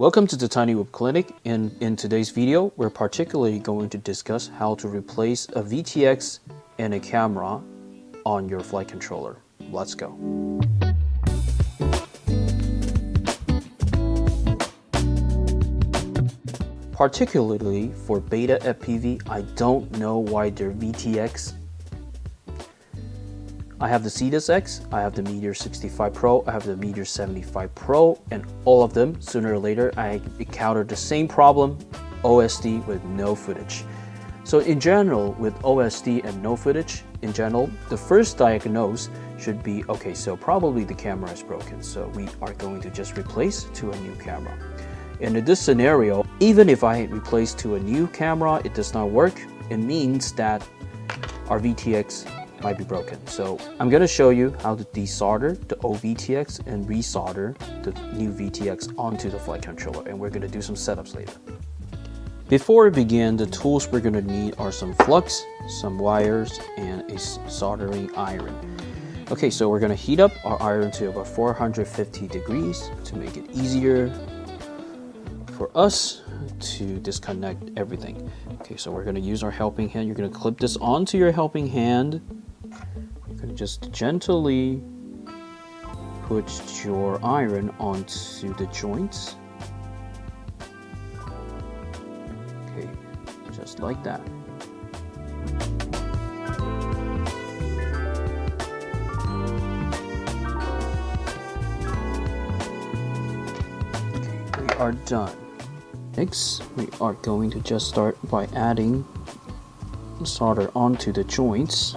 Welcome to the TinyWhoop Clinic, and in today's video, we're particularly going to discuss how to replace a VTX and a camera on your flight controller. Let's go. Particularly for Beta FPV, I don't know why their VTX. I have the Cetus X, I have the Meteor 65 Pro, I have the Meteor 75 Pro, and all of them, sooner or later, I encountered the same problem, OSD with no footage. So in general, with OSD and no footage, in general, the first diagnose should be, okay, so probably the camera is broken, so we are going to just replace to a new camera. And in this scenario, even if I replace to a new camera, it does not work, it means that our VTX might be broken. So I'm going to show you how to desolder the old VTX and resolder the new VTX onto the flight controller, and we're going to do some setups later. Before we begin, the tools we're going to need are some flux, some wires, and a soldering iron. Okay, so we're going to heat up our iron to about 450 degrees to make it easier for us to disconnect everything. Okay, so we're going to use our helping hand. You're going to clip this onto your helping hand. You're going to just gently put your iron onto the joints. Okay, just like that. Okay, we are done. Next, we are going to just start by adding solder onto the joints.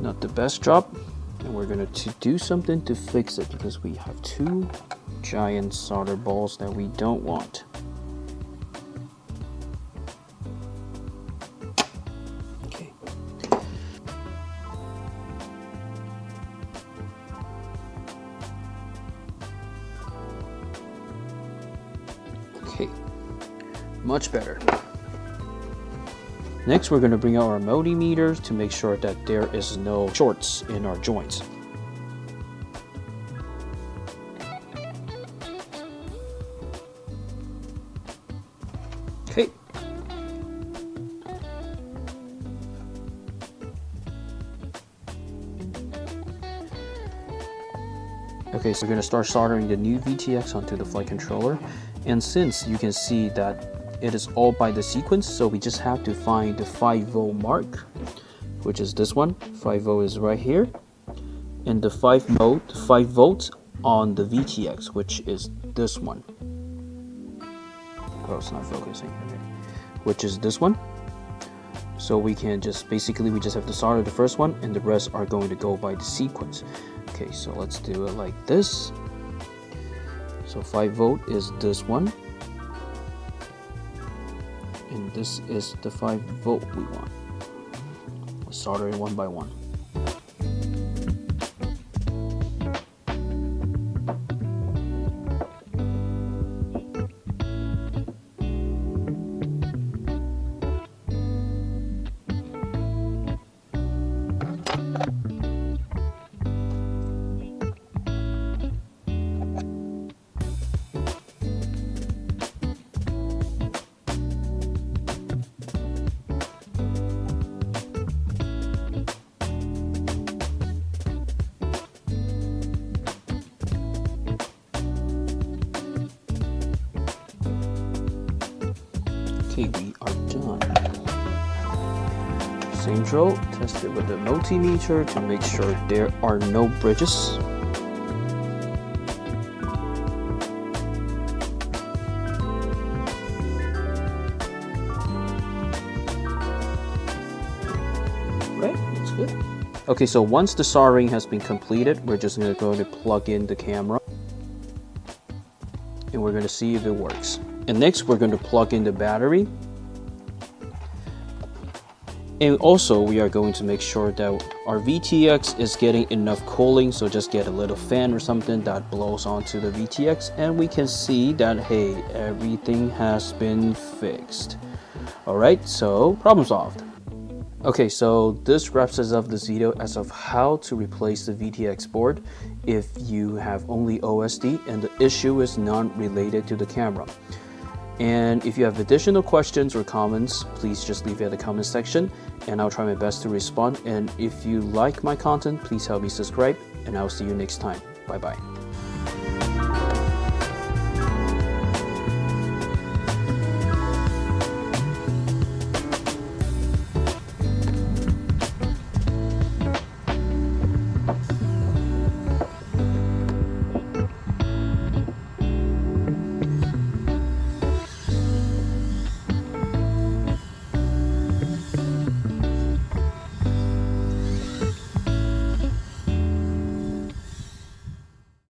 Not the best job. And we're going to do something to fix it because we have two giant solder balls that we don't want. Okay. Okay. Much better. Next, we're going to bring out our multimeters to make sure that there is no shorts in our joints. Okay. Okay, so we're going to start soldering the new VTX onto the flight controller. And since you can see that it is all by the sequence, so we just have to find the 5-volt mark, which is this one. 5-volt is right here, and the 5 volts on the VTX, which is this one. Oh, it's not focusing. Okay. Which is this one. So we can just basically we just have to solder the first one, and the rest are going to go by the sequence. Okay, so let's do it like this. So 5-volt is this one. And this is the 5-volt we want. We'll solder it one by one. Okay, we are done. Same drill, test it with the multimeter to make sure there are no bridges. Right, that's good. Okay, so once the soldering has been completed, we're just going to plug in the camera. And we're going to see if it works. And next we're going to plug in the battery. And also we are going to make sure that our VTX is getting enough cooling, so just get a little fan or something that blows onto the VTX, and we can see that, hey, everything has been fixed. Alright, so problem solved. Okay, so this wraps us up this video as of how to replace the VTX board if you have only OSD and the issue is not related to the camera. And if you have additional questions or comments, please just leave it in the comment section and I'll try my best to respond. And if you like my content, please help me subscribe and I'll see you next time. Bye bye.